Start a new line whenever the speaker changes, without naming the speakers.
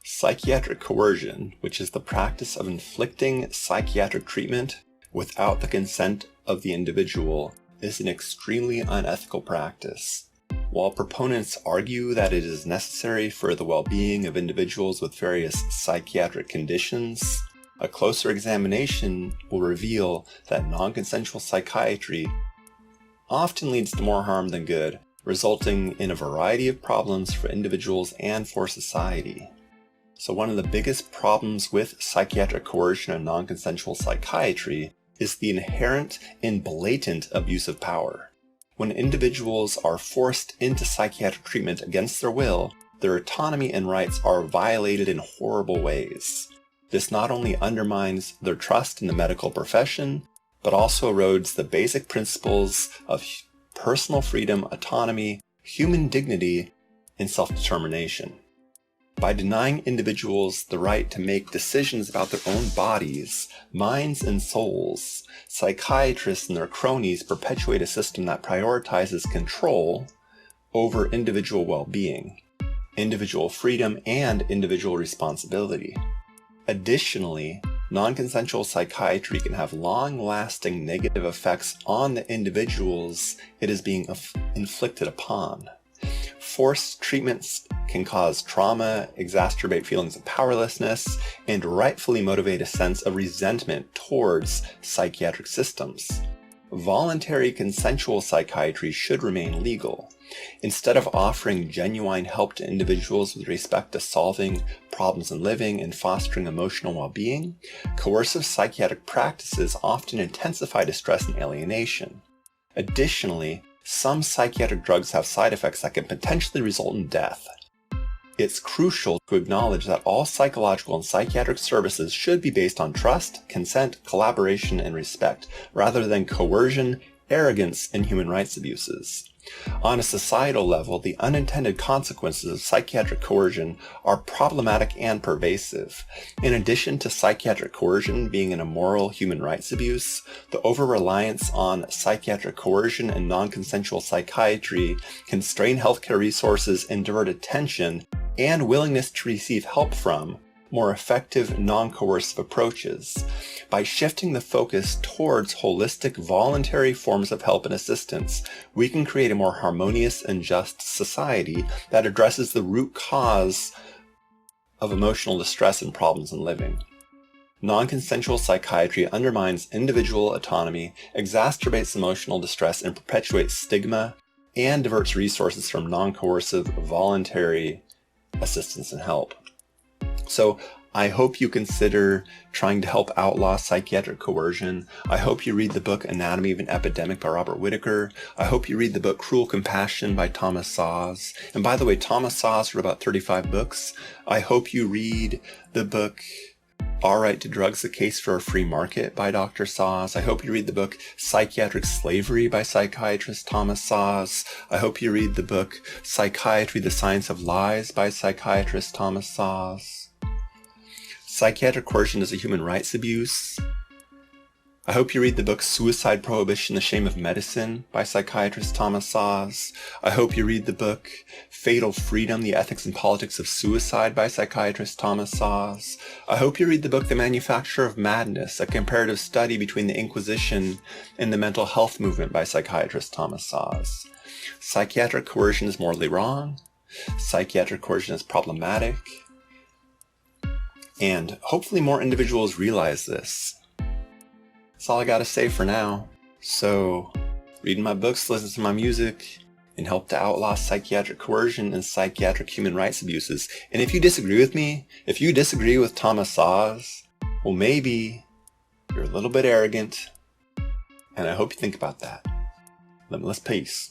Psychiatric coercion, which is the practice of inflicting psychiatric treatment without the consent of the individual, is an extremely unethical practice. While proponents argue that it is necessary for the well-being of individuals with various psychiatric conditions, a closer examination will reveal that non-consensual psychiatry often leads to more harm than good, resulting in a variety of problems for individuals and for society. So one of the biggest problems with psychiatric coercion and non-consensual psychiatry is the inherent and blatant abuse of power. When individuals are forced into psychiatric treatment against their will, their autonomy and rights are violated in horrible ways. This not only undermines their trust in the medical profession, but also erodes the basic principles of personal freedom, autonomy, human dignity, and self-determination. By denying individuals the right to make decisions about their own bodies, minds, and souls, psychiatrists and their cronies perpetuate a system that prioritizes control over individual well-being, individual freedom, and individual responsibility. Additionally, non-consensual psychiatry can have long-lasting negative effects on the individuals it is being inflicted upon. Forced treatments can cause trauma, exacerbate feelings of powerlessness, and rightfully motivate a sense of resentment towards psychiatric systems. Voluntary consensual psychiatry should remain legal. Instead of offering genuine help to individuals with respect to solving problems in living and fostering emotional well-being, coercive psychiatric practices often intensify distress and alienation. Additionally, some psychiatric drugs have side effects that can potentially result in death. It's crucial to acknowledge that all psychological and psychiatric services should be based on trust, consent, collaboration, and respect, rather than coercion, arrogance, and human rights abuses. On a societal level, the unintended consequences of psychiatric coercion are problematic and pervasive. In addition to psychiatric coercion being an immoral human rights abuse, the over-reliance on psychiatric coercion and non-consensual psychiatry can strain healthcare resources and divert attention and willingness to receive help from more effective non-coercive approaches. By shifting the focus towards holistic, voluntary forms of help and assistance, we can create a more harmonious and just society that addresses the root cause of emotional distress and problems in living. Non-consensual psychiatry undermines individual autonomy, exacerbates emotional distress, and perpetuates stigma, and diverts resources from non-coercive, voluntary assistance and help. So I hope you consider trying to help outlaw psychiatric coercion. I hope you read the book Anatomy of an Epidemic by Robert Whitaker. I hope you read the book Cruel Compassion by Thomas Szasz. And by the way, Thomas Szasz wrote about 35 books. I hope you read the book Our Right to Drugs, The Case for a Free Market by Dr. Szasz. I hope you read the book Psychiatric Slavery by psychiatrist Thomas Szasz. I hope you read the book Psychiatry, The Science of Lies by psychiatrist Thomas Szasz. Psychiatric coercion is a human rights abuse. I hope you read the book Suicide Prohibition, The Shame of Medicine by psychiatrist Thomas Szasz. I hope you read the book Fatal Freedom, The Ethics and Politics of Suicide by psychiatrist Thomas Szasz. I hope you read the book The Manufacture of Madness, a comparative study between the Inquisition and the mental health movement by psychiatrist Thomas Szasz. Psychiatric coercion is morally wrong. Psychiatric coercion is problematic. And hopefully more individuals realize this. That's all I gotta say for now. So, read my books, listen to my music, and help to outlaw psychiatric coercion and psychiatric human rights abuses. And if you disagree with me, if you disagree with Thomas Szasz, well, maybe you're a little bit arrogant, and I hope you think about that. Limitless peace.